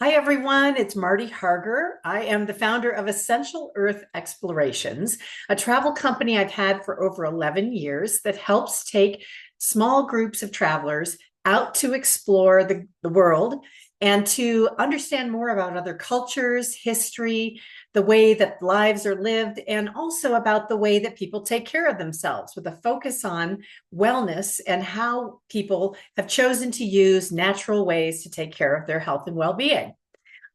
Hi, everyone. It's Marty Harger. I am the founder of Essential Earth Explorations, a travel company I've had for over 11 years that helps take small groups of travelers out to explore the world and to understand more about other cultures, history, the way that lives are lived, and also about the way that people take care of themselves with a focus on wellness and how people have chosen to use natural ways to take care of their health and well-being.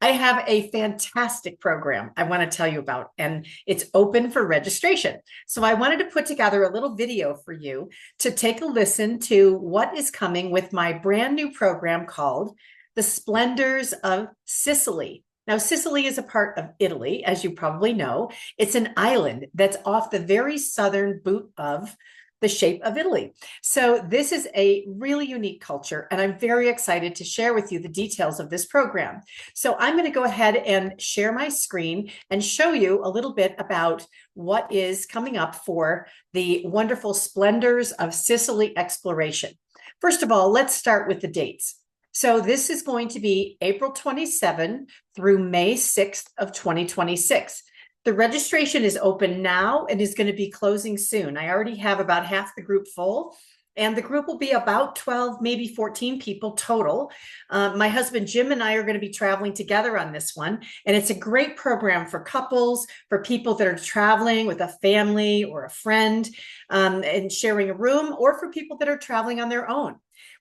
I have a fantastic program I want to tell you about, and it's open for registration. So I wanted to put together a little video for you to take a listen to what is coming with my brand new program called the Splendors of Sicily. Now, Sicily is a part of Italy, as you probably know. It's an island that's off the very southern boot of the shape of Italy. So this is a really unique culture, and I'm very excited to share with you the details of this program. So I'm going to go ahead and share my screen and show you a little bit about what is coming up for the wonderful Splendors of Sicily exploration. First of all, let's start with the dates. So this is going to be April 27 through May 6th of 2026. The registration is open now and is going to be closing soon. I already have about half the group full, and the group will be about 12, maybe 14 people total. My husband, Jim, and I are going to be traveling together on this one, and it's a great program for couples, for people that are traveling with a family or a friend and sharing a room, or for people that are traveling on their own.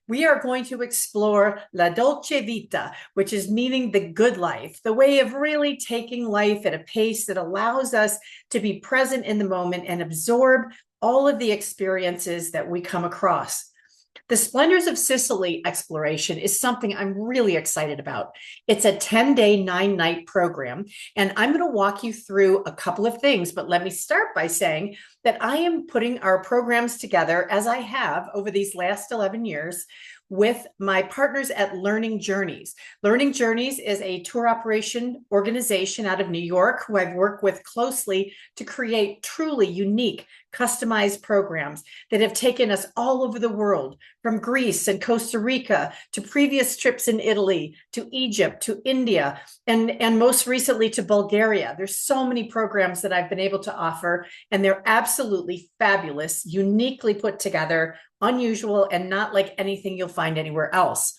We are going to explore La Dolce Vita, which is meaning the good life, the way of really taking life at a pace that allows us to be present in the moment and absorb all of the experiences that we come across. The Splendors of Sicily exploration is something I'm really excited about. It's a 10-day, 9-night program, and I'm going to walk you through a couple of things, but let me start by saying that I am putting our programs together, as I have over these last 11 years, with my partners at Learning Journeys. Learning Journeys is a tour operation organization out of New York who I've worked with closely to create truly unique, customized programs that have taken us all over the world, from Greece and Costa Rica to previous trips in Italy, to Egypt, to India, and most recently to Bulgaria. There's so many programs that I've been able to offer, and they're absolutely fabulous, uniquely put together, unusual, and not like anything you'll find anywhere else.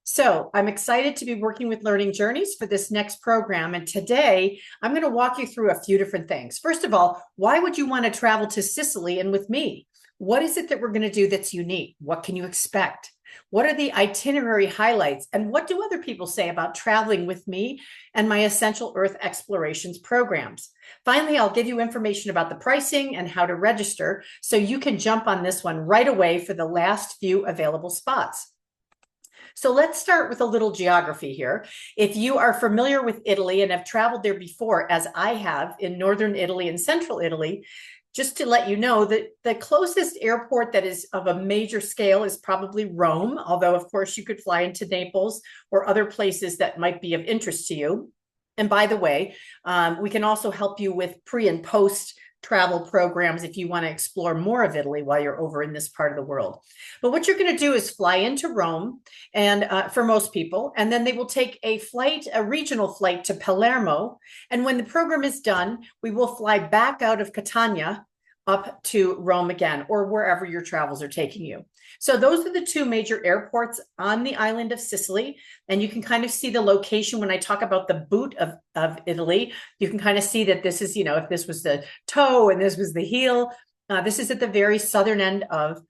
So I'm excited to be working with Learning Journeys for this next program. And today I'm going to walk you through a few different things. First of all, why would you want to travel to Sicily and with me? What is it that we're going to do that's unique? What can you expect? What are the itinerary highlights? And what do other people say about traveling with me and my Essential Earth Explorations programs? Finally, I'll give you information about the pricing and how to register so you can jump on this one right away for the last few available spots. So let's start with a little geography here. If you are familiar with Italy and have traveled there before, as I have in northern Italy and central Italy, just to let you know that the closest airport that is of a major scale is probably Rome, although of course you could fly into Naples or other places that might be of interest to you. And by the way, we can also help you with pre and post travel programs if you want to explore more of Italy while you're over in this part of the world. But what you're going to do is fly into Rome, and for most people, and then they will take a flight, a regional flight to Palermo. And when the program is done, we will fly back out of Catania up to Rome again, or wherever your travels are taking you. So those are the two major airports on the island of Sicily. And you can kind of see the location when I talk about the boot of Italy. You can kind of see that this is, if this was the toe and this was the heel, this is at the very southern end of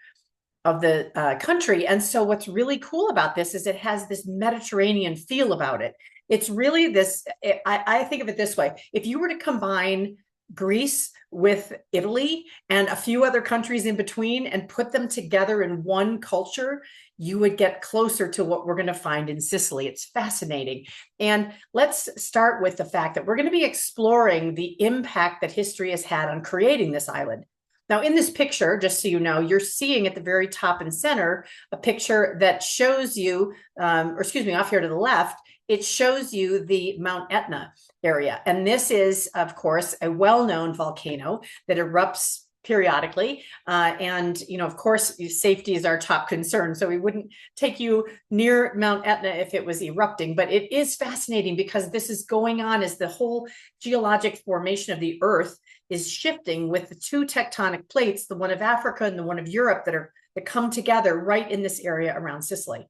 the country. And so what's really cool about this is it has this Mediterranean feel about it. It's really this, I think of it this way. If you were to combine Greece with Italy and a few other countries in between and put them together in one culture, you would get closer to what we're going to find in Sicily. It's fascinating. And let's start with the fact that we're going to be exploring the impact that history has had on creating this island. Now, in this picture, just so you know, you're seeing at the very top and center a picture that shows you, off here to the left, it shows you the Mount Etna area. And this is, of course, a well-known volcano that erupts periodically. And, of course, safety is our top concern. So we wouldn't take you near Mount Etna if it was erupting. But it is fascinating because this is going on as the whole geologic formation of the Earth is shifting with the two tectonic plates, the one of Africa and the one of Europe, that come together right in this area around Sicily.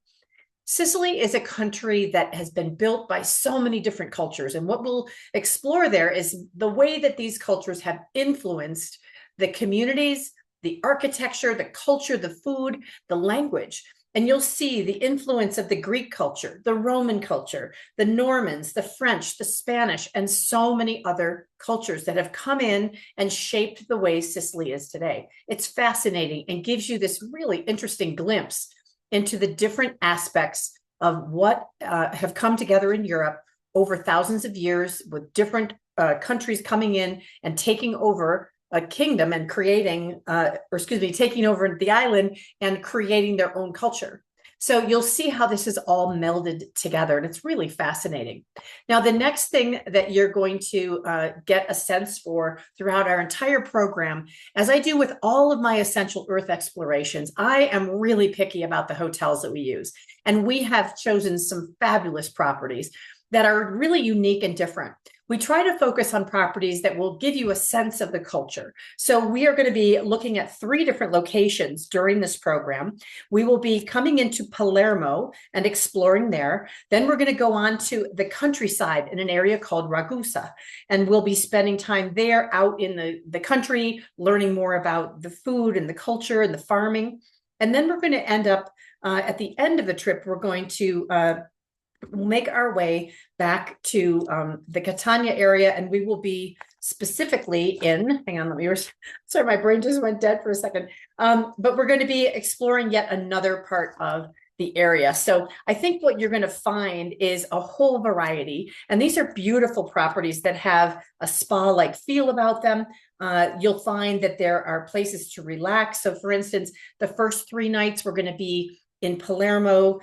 Sicily is a country that has been built by so many different cultures. And what we'll explore there is the way that these cultures have influenced the communities, the architecture, the culture, the food, the language. And you'll see the influence of the Greek culture, the Roman culture, the Normans, the French, the Spanish, and so many other cultures that have come in and shaped the way Sicily is today. It's fascinating and gives you this really interesting glimpse into the different aspects of what have come together in Europe over thousands of years, with different countries coming in and taking over a kingdom and taking over the island and creating their own culture. So you'll see how this is all melded together, and it's really fascinating. Now, the next thing that you're going to get a sense for throughout our entire program, as I do with all of my Essential Earth explorations, I am really picky about the hotels that we use. And we have chosen some fabulous properties that are really unique and different. We try to focus on properties that will give you a sense of the culture. So we are going to be looking at 3 different locations during this program. We will be coming into Palermo and exploring there. Then we're going to go on to the countryside in an area called Ragusa. And we'll be spending time there out in the country, learning more about the food and the culture and the farming. And then we're going to end up at the end of the trip, we're going to make our way back to the Catania area, and we will be specifically hang on, sorry, my brain just went dead for a second. But we're going to be exploring yet another part of the area. So I think what you're going to find is a whole variety, and these are beautiful properties that have a spa-like feel about them. You'll find that there are places to relax. So for instance, the first 3 nights we're going to be in Palermo,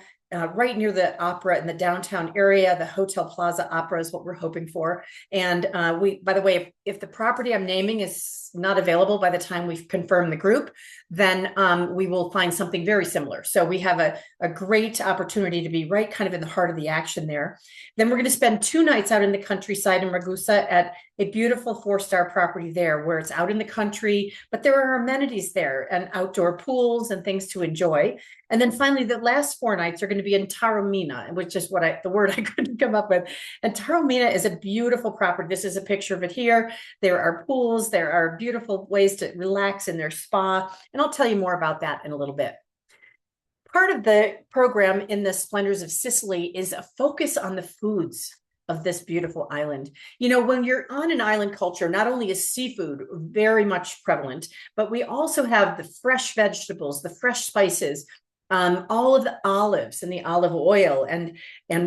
right near the opera in the downtown area. The Hotel Plaza Opera is what we're hoping for. And by the way, if the property I'm naming is not available by the time we've confirmed the group, then we will find something very similar. So we have a great opportunity to be right kind of in the heart of the action there. Then we're going to spend 2 nights out in the countryside in Ragusa at a beautiful 4-star property there, where it's out in the country, but there are amenities there and outdoor pools and things to enjoy. And then finally, the last 4 nights are going to be in Taormina, which is the word I couldn't come up with. And Taormina is a beautiful property. This is a picture of it here. There are pools. There are beautiful ways to relax in their spa. And I'll tell you more about that in a little bit. Part of the program in the Splendors of Sicily is a focus on the foods of this beautiful island. When you're on an island culture, not only is seafood very much prevalent, but we also have the fresh vegetables, the fresh spices, all of the olives and the olive oil and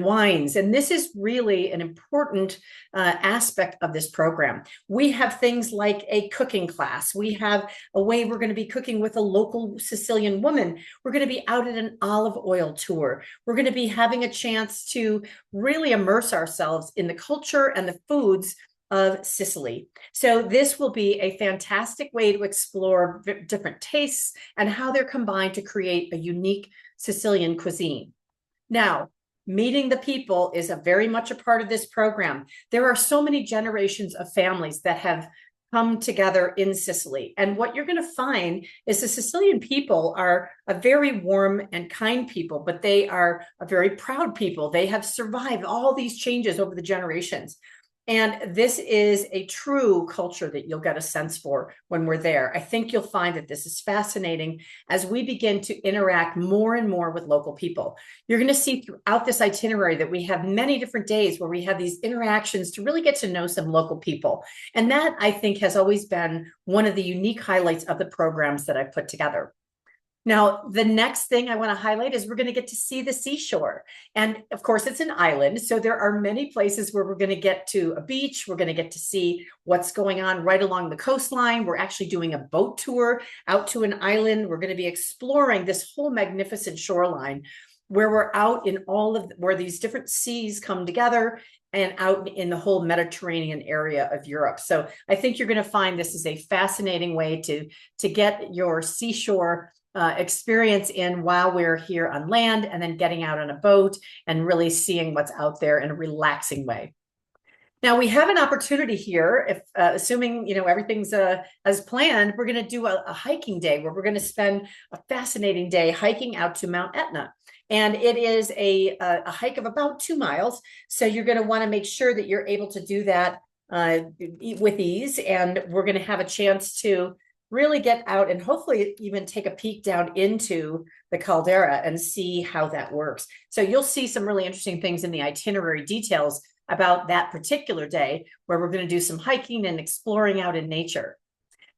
wines. And this is really an important aspect of this program. We have things like a cooking class. We have a way we're going to be cooking with a local Sicilian woman. We're going to be out at an olive oil tour. We're going to be having a chance to really immerse ourselves in the culture and the foods of Sicily. So this will be a fantastic way to explore different tastes and how they're combined to create a unique Sicilian cuisine. Now, meeting the people is very much a part of this program. There are so many generations of families that have come together in Sicily. And what you're going to find is the Sicilian people are a very warm and kind people, but they are a very proud people. They have survived all these changes over the generations. And this is a true culture that you'll get a sense for when we're there. I think you'll find that this is fascinating as we begin to interact more and more with local people. You're going to see throughout this itinerary that we have many different days where we have these interactions to really get to know some local people. And that, I think, has always been one of the unique highlights of the programs that I've put together. Now, the next thing I want to highlight is we're going to get to see the seashore. And of course, it's an island. So there are many places where we're going to get to a beach. We're going to get to see what's going on right along the coastline. We're actually doing a boat tour out to an island. We're going to be exploring this whole magnificent shoreline where we're out in where these different seas come together and out in the whole Mediterranean area of Europe. So I think you're going to find this is a fascinating way to get your seashore experience in while we're here on land, and then getting out on a boat and really seeing what's out there in a relaxing way. Now we have an opportunity here, if assuming everything's as planned, we're going to do a hiking day where we're going to spend a fascinating day hiking out to Mount Etna. And it is a hike of about 2 miles. So you're going to want to make sure that you're able to do that with ease. And we're going to have a chance to really get out and hopefully even take a peek down into the caldera and see how that works. So you'll see some really interesting things in the itinerary details about that particular day, where we're going to do some hiking and exploring out in nature.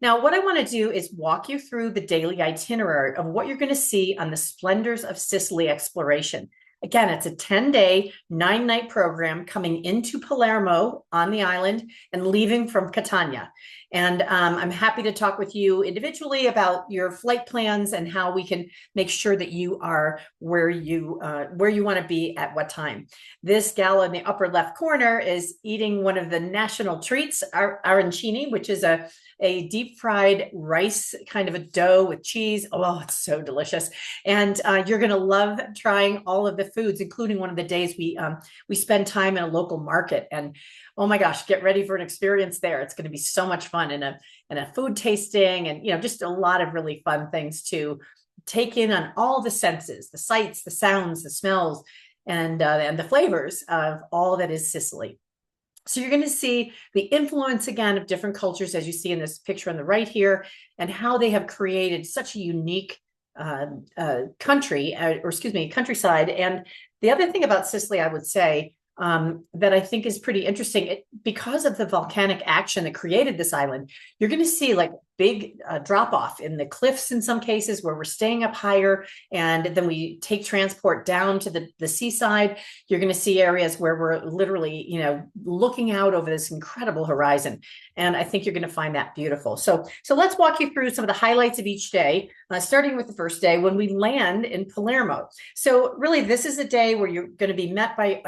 Now, what I want to do is walk you through the daily itinerary of what you're going to see on the Splendors of Sicily exploration. Again, it's a 10-day, 9-night program coming into Palermo on the island and leaving from Catania. And I'm happy to talk with you individually about your flight plans and how we can make sure that you are where you want to be at what time. This gal in the upper left corner is eating one of the national treats, arancini, which is a deep fried rice kind of a dough with cheese. Oh, it's so delicious. And you're going to love trying all of the foods, including one of the days we spend time in a local market. And oh my gosh, get ready for an experience there. It's going to be so much fun, and a food tasting, and just a lot of really fun things to take in on all the senses, the sights, the sounds, the smells, and the flavors of all that is Sicily. So you're going to see the influence again of different cultures, as you see in this picture on the right here, and how they have created such a unique countryside. And the other thing about Sicily, I would say, that I think is pretty interesting, because of the volcanic action that created this island, you're going to see like big drop off in the cliffs in some cases, where we're staying up higher, and then we take transport down to the seaside. You're going to see areas where we're literally, looking out over this incredible horizon. And I think you're going to find that beautiful. So let's walk you through some of the highlights of each day, starting with the first day when we land in Palermo. So really, this is a day where you're going to be met by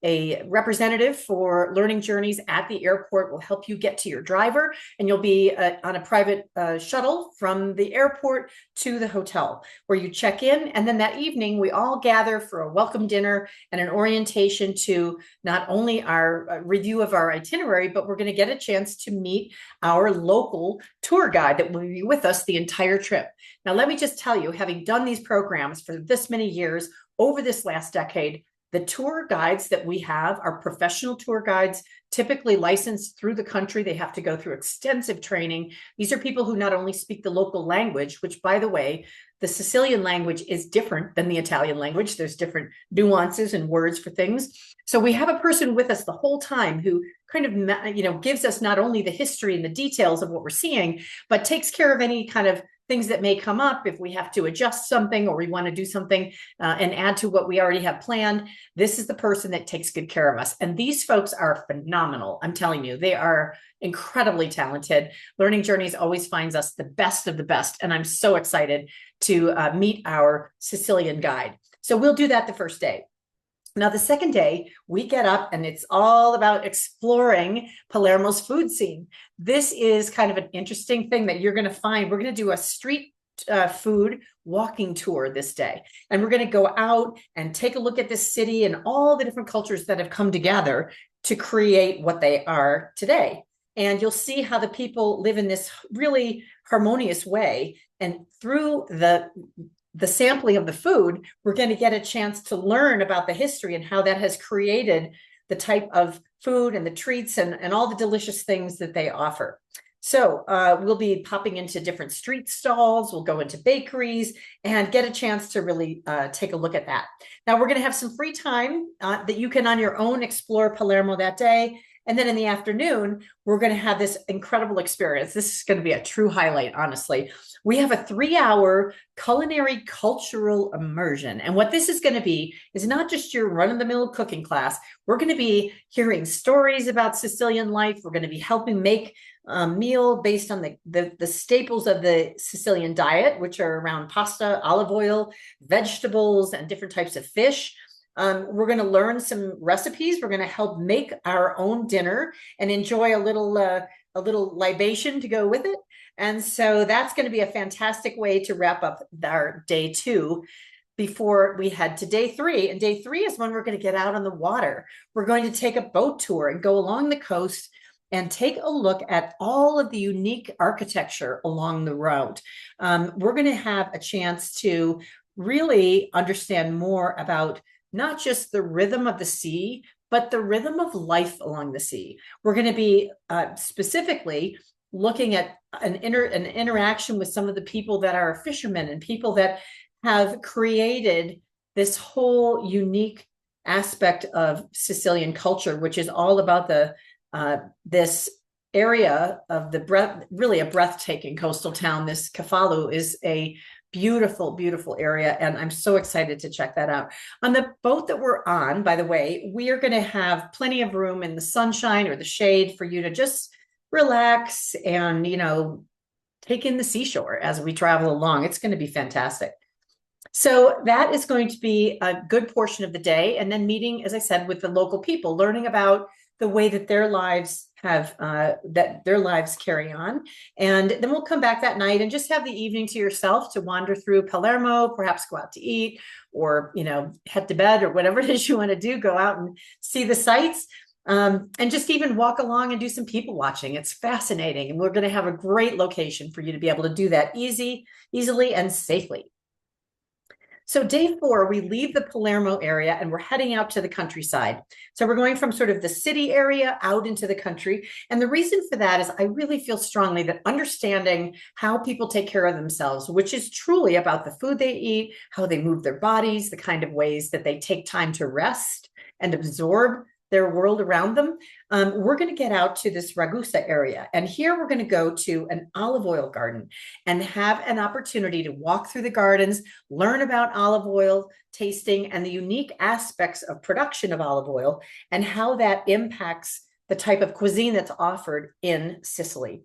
a representative for Learning Journeys at the airport. Will help you get to your driver, and you'll be on a private shuttle from the airport to the hotel, where you check in. And then that evening, we all gather for a welcome dinner and an orientation to not only our review of our itinerary, but we're going to get a chance to meet our local tour guide that will be with us the entire trip. Now, let me just tell you, having done these programs for this many years over this last decade, the tour guides that we have are professional tour guides, typically licensed through the country. They have to go through extensive training. These are people who not only speak the local language, which, by the way, the Sicilian language is different than the Italian language. There's different nuances and words for things. So we have a person with us the whole time who kind of, gives us not only the history and the details of what we're seeing, but takes care of any kind of things that may come up if we have to adjust something or we want to do something and add to what we already have planned. This is the person that takes good care of us. And these folks are phenomenal. I'm telling you, they are incredibly talented. Learning Journeys always finds us the best of the best. And I'm so excited to meet our Sicilian guide. So we'll do that the first day. Now, the second day, we get up and it's all about exploring Palermo's food scene. This is kind of an interesting thing that you're going to find. We're going to do a street food walking tour this day. And we're going to go out and take a look at this city and all the different cultures that have come together to create what they are today. And you'll see how the people live in this really harmonious way. And through the sampling of the food, we're going to get a chance to learn about the history and how that has created the type of food and the treats and all the delicious things that they offer. So we'll be popping into different street stalls. We'll go into bakeries and get a chance to really take a look at that. Now, we're going to have some free time that you can on your own explore Palermo that day. And then in the afternoon, we're going to have this incredible experience. This is going to be a true highlight, honestly. We have a 3-hour culinary cultural immersion. And what this is going to be is not just your run-of-the-mill cooking class. We're going to be hearing stories about Sicilian life. We're going to be helping make a meal based on the staples of the Sicilian diet, which are around pasta, olive oil, vegetables, and different types of fish. We're going to learn some recipes. We're going to help make our own dinner and enjoy a little libation to go with it. And so that's going to be a fantastic way to wrap up our day 2 before we head to day 3. And day 3 is when we're going to get out on the water. We're going to take a boat tour and go along the coast and take a look at all of the unique architecture along the route. We're going to have a chance to really understand more about not just the rhythm of the sea, but the rhythm of life along the sea. We're going to be specifically looking at an interaction with some of the people that are fishermen and people that have created this whole unique aspect of Sicilian culture, which is all about this area of really a breathtaking coastal town. This Cefalu is a beautiful, beautiful area, and I'm so excited to check that out. On the boat that we're on, by the way, we are going to have plenty of room in the sunshine or the shade for you to just relax and, take in the seashore as we travel along. It's going to be fantastic. So that is going to be a good portion of the day. And then meeting, as I said, with the local people, learning about the way that their lives carry on. And then we'll come back that night and just have the evening to yourself to wander through Palermo, perhaps go out to eat or, head to bed or whatever it is you want to do, go out and see the sights. And just even walk along and do some people watching. It's fascinating. And we're going to have a great location for you to be able to do that easily and safely. So day 4, we leave the Palermo area and we're heading out to the countryside. So we're going from sort of the city area out into the country. And the reason for that is I really feel strongly that understanding how people take care of themselves, which is truly about the food they eat, how they move their bodies, the kind of ways that they take time to rest and absorb their world around them. We're going to get out to this Ragusa area. And here we're going to go to an olive oil garden and have an opportunity to walk through the gardens, learn about olive oil tasting and the unique aspects of production of olive oil and how that impacts the type of cuisine that's offered in Sicily.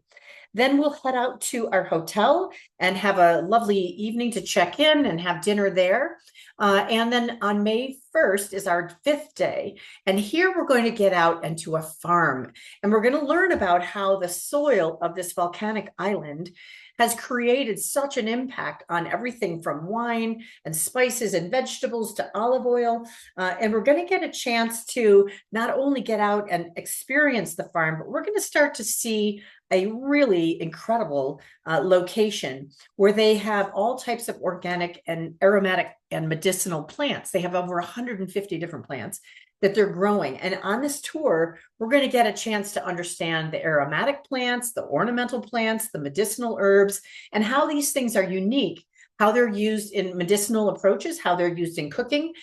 Then we'll head out to our hotel and have a lovely evening to check in and have dinner there. And then on May 1st is our 5th day. And here we're going to get out into a farm. And we're going to learn about how the soil of this volcanic island has created such an impact on everything from wine and spices and vegetables to olive oil. And we're going to get a chance to not only get out and experience the farm, but we're going to start to see a really incredible location where they have all types of organic and aromatic and medicinal plants. They have over 150 different plants that they're growing. And on this tour, we're going to get a chance to understand the aromatic plants, the ornamental plants, the medicinal herbs, and how these things are unique, how they're used in medicinal approaches, how they're used in cooking.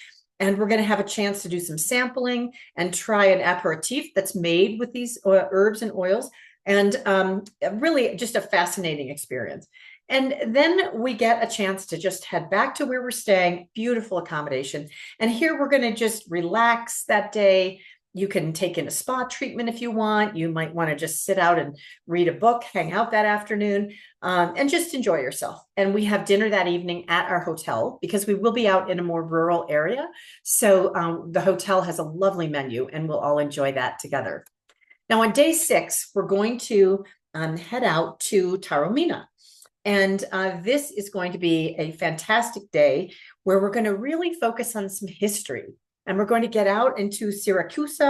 And we're going to have a chance to do some sampling and try an aperitif that's made with these herbs and oils. And really just a fascinating experience. And then we get a chance to just head back to where we're staying, beautiful accommodation. And here we're going to just relax that day. You can take in a spa treatment if you want. You might want to just sit out and read a book, hang out that afternoon, and just enjoy yourself. And we have dinner that evening at our hotel because we will be out in a more rural area. So the hotel has a lovely menu and we'll all enjoy that together. Now, on day 6, we're going to head out to Taormina. And this is going to be a fantastic day where we're going to really focus on some history. And we're going to get out into Syracuse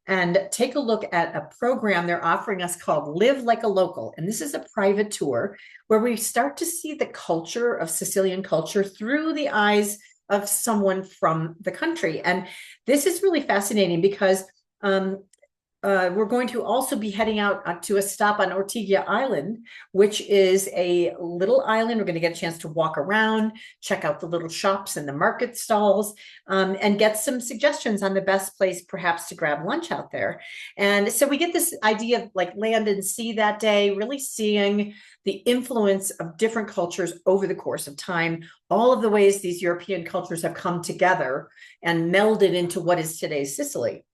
and take a look at a program they're offering us called Live Like a Local. And this is a private tour where we start to see the culture of Sicilian culture through the eyes of someone from the country. And this is really fascinating because we're going to also be heading out to a stop on Ortigia Island, which is a little island. We're going to get a chance to walk around, check out the little shops and the market stalls, and get some suggestions on the best place perhaps to grab lunch out there. And so we get this idea of like land and sea that day, really seeing the influence of different cultures over the course of time, all of the ways these European cultures have come together and melded into what is today's Sicily.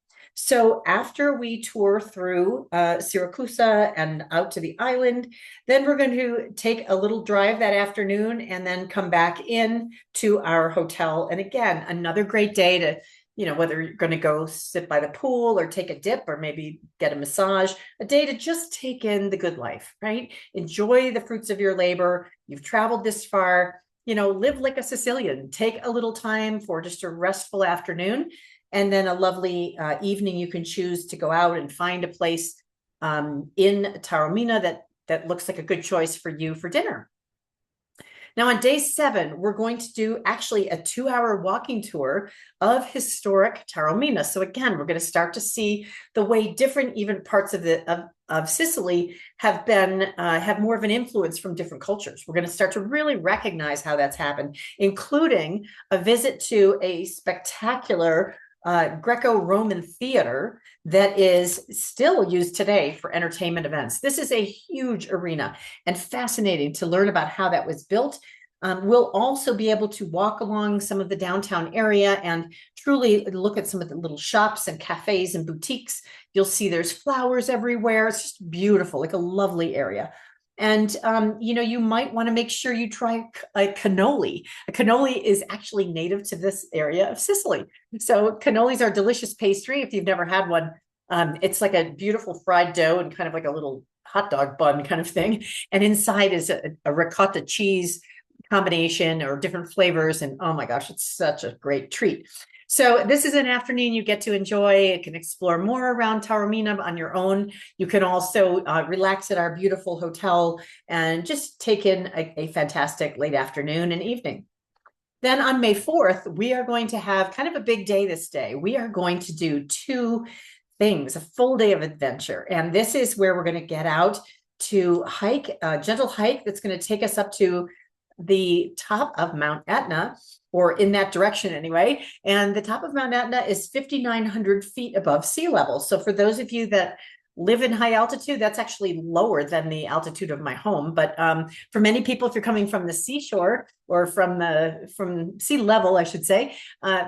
So after we tour through Syracuse and out to the island, then we're going to take a little drive that afternoon and then come back in to our hotel. And again, another great day to, whether you're going to go sit by the pool or take a dip or maybe get a massage, a day to just take in the good life, right? Enjoy the fruits of your labor. You've traveled this far, live like a Sicilian. Take a little time for just a restful afternoon, and then a lovely evening. You can choose to go out and find a place in Taormina that looks like a good choice for you for dinner. Now, on day 7, we're going to do actually a 2-hour walking tour of historic Taormina. So again, we're going to start to see the way different even parts of Sicily have more of an influence from different cultures. We're going to start to really recognize how that's happened, including a visit to a spectacular Greco-Roman theater that is still used today for entertainment events. This is a huge arena and fascinating to learn about how that was built. We'll also be able to walk along some of the downtown area and truly look at some of the little shops and cafes and boutiques. You'll see there's flowers everywhere. It's just beautiful, like a lovely area. And, you might want to make sure you try a cannoli. A cannoli is actually native to this area of Sicily. So cannolis are delicious pastry. If you've never had one, it's like a beautiful fried dough and kind of like a little hot dog bun kind of thing. And inside is a ricotta cheese combination or different flavors. And oh my gosh, it's such a great treat. So this is an afternoon you get to enjoy. You can explore more around Taormina on your own. You can also relax at our beautiful hotel and just take in a fantastic late afternoon and evening. Then on May 4th, we are going to have kind of a big day this day. We are going to do 2 things, a full day of adventure. And this is where we're going to get out to hike, a gentle hike that's going to take us up to the top of Mount Etna, or in that direction anyway. And the top of Mount Etna is 5,900 feet above sea level. So for those of you that live in high altitude, that's actually lower than the altitude of my home. But for many people, if you're coming from the seashore or from sea level, I should say,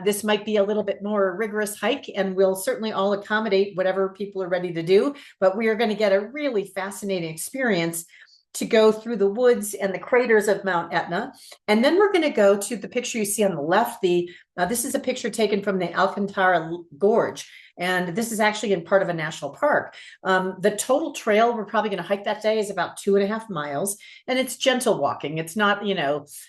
this might be a little bit more rigorous hike, and we'll certainly all accommodate whatever people are ready to do. But we are going to get a really fascinating experience to go through the woods and the craters of Mount Etna. And then we're going to go to the picture you see on the left. This is a picture taken from the Alcantara Gorge. And this is actually in part of a national park. The total trail we're probably going to hike that day is about 2.5 miles. And it's gentle walking. It's not,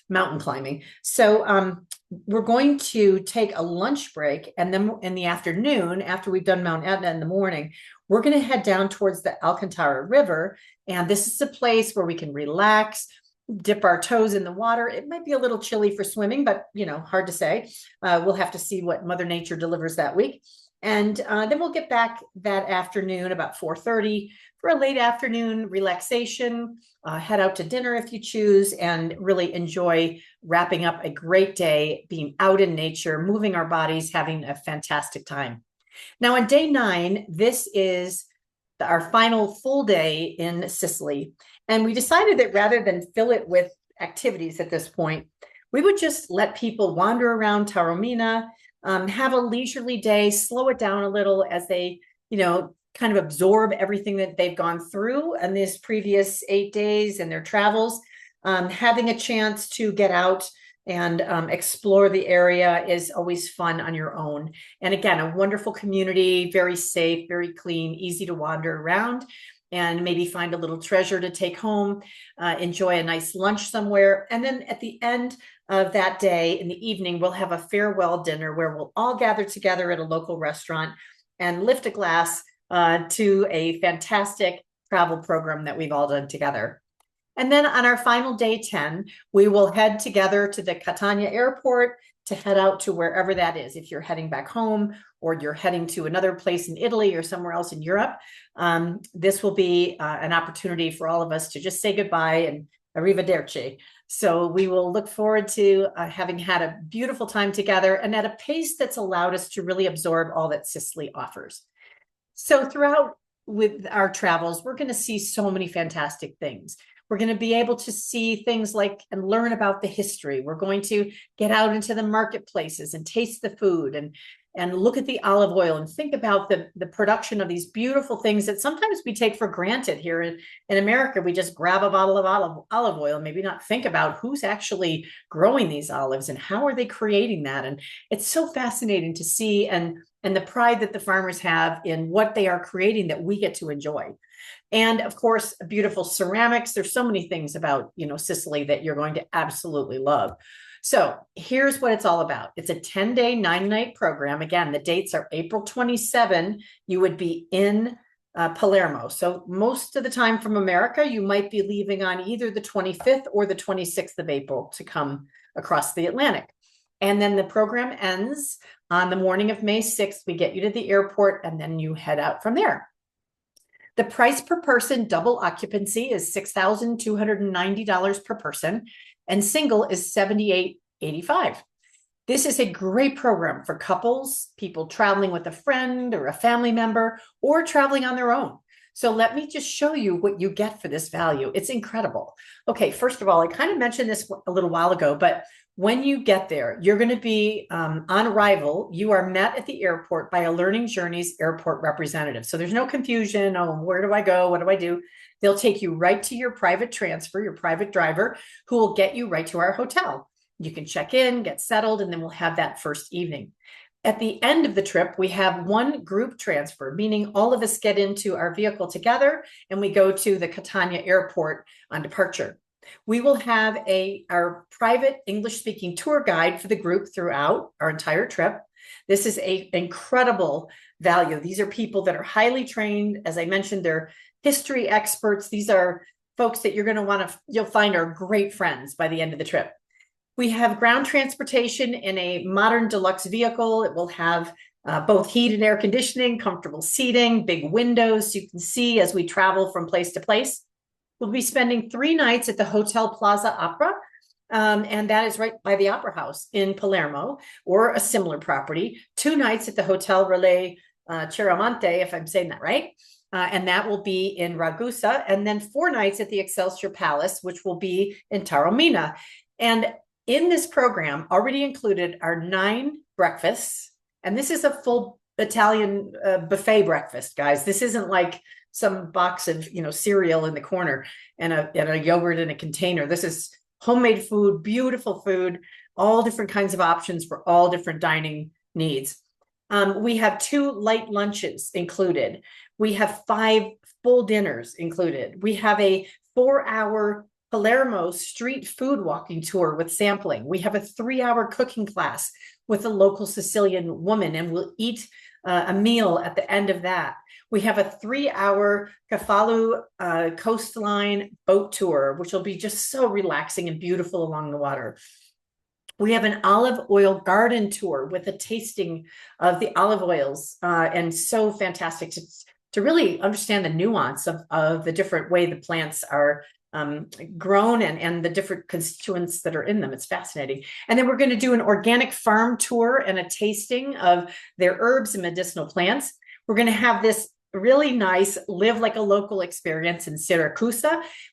mountain climbing. So we're going to take a lunch break. And then in the afternoon, after we've done Mount Etna in the morning, we're going to head down towards the Alcantara River. And this is a place where we can relax, dip our toes in the water. It might be a little chilly for swimming, but, hard to say. We'll have to see what Mother Nature delivers that week. And then we'll get back that afternoon about 4:30 for a late afternoon relaxation, head out to dinner if you choose, and really enjoy wrapping up a great day, being out in nature, moving our bodies, having a fantastic time. Now, on day 9, this is our final full day in Sicily. And we decided that rather than fill it with activities at this point, we would just let people wander around Taormina, have a leisurely day, slow it down a little as they, kind of absorb everything that they've gone through in these previous 8 days and their travels. Having a chance to get out and explore the area is always fun on your own. And again, a wonderful community, very safe, very clean, easy to wander around, and maybe find a little treasure to take home, enjoy a nice lunch somewhere. And then at the end of that day, in the evening, we'll have a farewell dinner where we'll all gather together at a local restaurant and lift a glass to a fantastic travel program that we've all done together. And then on our final day 10, we will head together to the Catania airport to head out to wherever that is. If you're heading back home or you're heading to another place in Italy or somewhere else in Europe, this will be an opportunity for all of us to just say goodbye and arrivederci. So we will look forward to having had a beautiful time together and at a pace that's allowed us to really absorb all that Sicily offers. So throughout with our travels, we're going to see so many fantastic things. We're going to be able to see things like and learn about the history. We're going to get out into the marketplaces and taste the food and look at the olive oil and think about the production of these beautiful things that sometimes we take for granted here in America. We just grab a bottle of olive oil and maybe not think about who's actually growing these olives and how are they creating that. And it's so fascinating to see and the pride that the farmers have in what they are creating that we get to enjoy. And of course, beautiful ceramics. There's so many things about, Sicily that you're going to absolutely love. So here's what it's all about. It's a 10-day, 9-night program. Again, the dates are April 27. You would be in Palermo. So most of the time from America, you might be leaving on either the 25th or the 26th of April to come across the Atlantic. And then the program ends on the morning of May 6th. We get you to the airport and then you head out from there. The price per person, double occupancy, is $6,290 per person, and single is $78.85. This is a great program for couples, people traveling with a friend or a family member, or traveling on their own. So let me just show you what you get for this value. It's incredible. Okay, first of all, I kind of mentioned this a little while ago, but when you get there, you're going to be on arrival. You are met at the airport by a Learning Journeys airport representative. So there's no confusion. Oh, where do I go? What do I do? They'll take you right to your private transfer, your private driver, who will get you right to our hotel. You can check in, get settled, and then we'll have that first evening. At the end of the trip, we have one group transfer, meaning all of us get into our vehicle together and we go to the Catania airport on departure. We will have our private English-speaking tour guide for the group throughout our entire trip. This is an incredible value. These are people that are highly trained. As I mentioned, they're history experts. These are folks that you'll find are great friends by the end of the trip. We have ground transportation in a modern deluxe vehicle. It will have both heat and air conditioning, comfortable seating, big windows so you can see as we travel from place to place. We'll be spending 3 nights at the Hotel Plaza Opera, and that is right by the Opera House in Palermo, or a similar property. 2 nights at the Hotel Relais Chiaramonte, if I'm saying that right, and that will be in Ragusa, and then 4 nights at the Excelsior Palace, which will be in Taormina. And in this program, already included are 9 breakfasts, and this is a full Italian buffet breakfast, guys. This isn't like some box of cereal in the corner and a yogurt in a container. This is homemade food, beautiful food, all different kinds of options for all different dining needs. We have 2 light lunches included. We have 5 full dinners included. We have a 4-hour Palermo street food walking tour with sampling. We have a 3-hour cooking class with a local Sicilian woman, and we'll eat a meal at the end of that. We have a 3-hour Cefalu coastline boat tour, which will be just so relaxing and beautiful along the water. We have an olive oil garden tour with a tasting of the olive oils, and so fantastic to really understand the nuance of the different way the plants are grown and the different constituents that are in them. It's fascinating. And then we're going to do an organic farm tour and a tasting of their herbs and medicinal plants. We're going to have this really nice live like a local experience in Syracuse,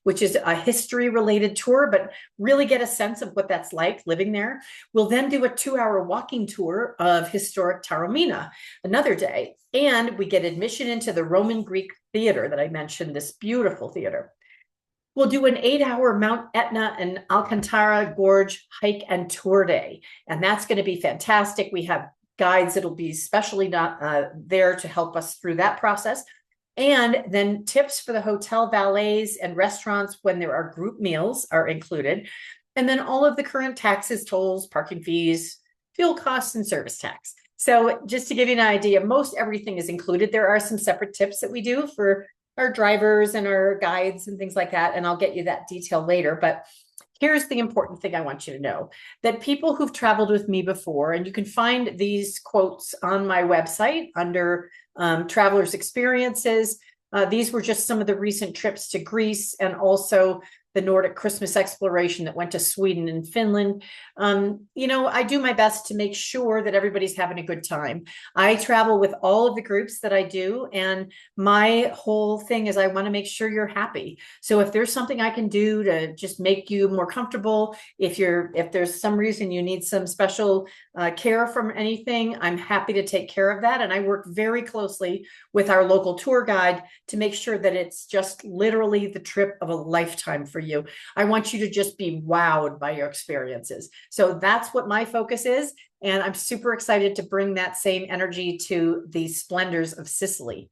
which is a history related tour, but really get a sense of what that's like living there. We'll then do a 2-hour walking tour of historic Taormina another day. And we get admission into the Roman Greek theater that I mentioned, this beautiful theater. We'll do an 8-hour Mount Etna and Alcantara Gorge hike and tour day. And that's going to be fantastic. We have guides that'll be specially there to help us through that process. And then tips for the hotel valets and restaurants when there are group meals are included. And then all of the current taxes, tolls, parking fees, fuel costs, and service tax. So just to give you an idea, most everything is included. There are some separate tips that we do for our drivers and our guides and things like that. And I'll get you that detail later. But here's the important thing I want you to know, that people who've traveled with me before, and you can find these quotes on my website under Travelers Experiences. These were just some of the recent trips to Greece and also the Nordic Christmas exploration that went to Sweden and Finland. I do my best to make sure that everybody's having a good time. I travel with all of the groups that I do, and my whole thing is I want to make sure you're happy. So if there's something I can do to just make you more comfortable, if there's some reason you need some special care from anything, I'm happy to take care of that. And I work very closely with our local tour guide to make sure that it's just literally the trip of a lifetime for you. I want you to just be wowed by your experiences. So that's what my focus is. And I'm super excited to bring that same energy to the Splendors of Sicily.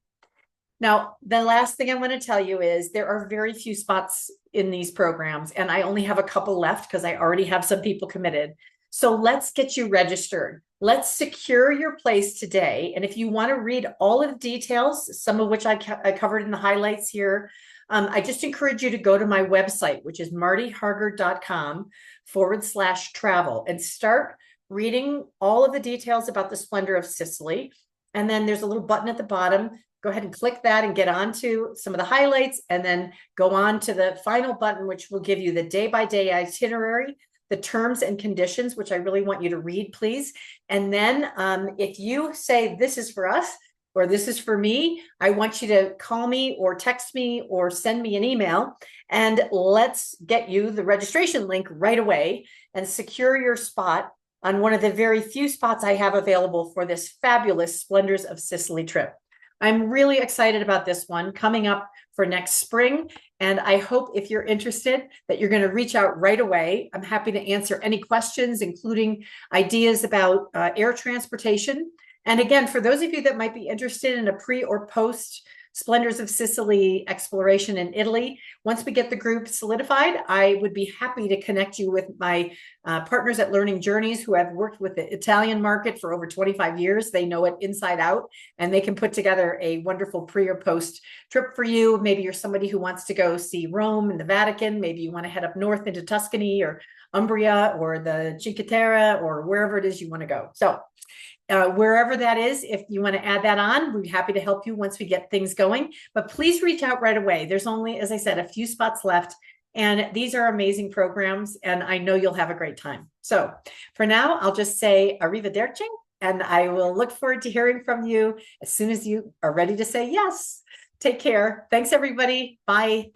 Now, the last thing I want to tell you is there are very few spots in these programs, and I only have a couple left because I already have some people committed. So let's get you registered. Let's secure your place today. And if you want to read all of the details, some of which I covered in the highlights here, I just encourage you to go to my website, which is martyharger.com/travel, and start reading all of the details about the Splendor of Sicily. And then there's a little button at the bottom. Go ahead and click that and get on to some of the highlights, and then go on to the final button, which will give you the day-by-day itinerary, the terms and conditions, which I really want you to read, please. And then if you say this is for us or this is for me, I want you to call me or text me or send me an email, and let's get you the registration link right away and secure your spot on one of the very few spots I have available for this fabulous Splendors of Sicily trip. I'm really excited about this one coming up for next spring. And I hope if you're interested that you're going to reach out right away. I'm happy to answer any questions, including ideas about air transportation. And again, for those of you that might be interested in a pre or post Splendors of Sicily exploration in Italy, once we get the group solidified, I would be happy to connect you with my partners at Learning Journeys, who have worked with the Italian market for over 25 years. They know it inside out, and they can put together a wonderful pre or post trip for you. Maybe you're somebody who wants to go see Rome and the Vatican. Maybe you want to head up north into Tuscany or Umbria or the Cinque Terre or wherever it is you want to go. So wherever that is, if you want to add that on, we're happy to help you once we get things going. But please reach out right away. There's only, as I said, a few spots left. And these are amazing programs, and I know you'll have a great time. So for now, I'll just say arrivederci, and I will look forward to hearing from you as soon as you are ready to say yes. Take care. Thanks, everybody. Bye.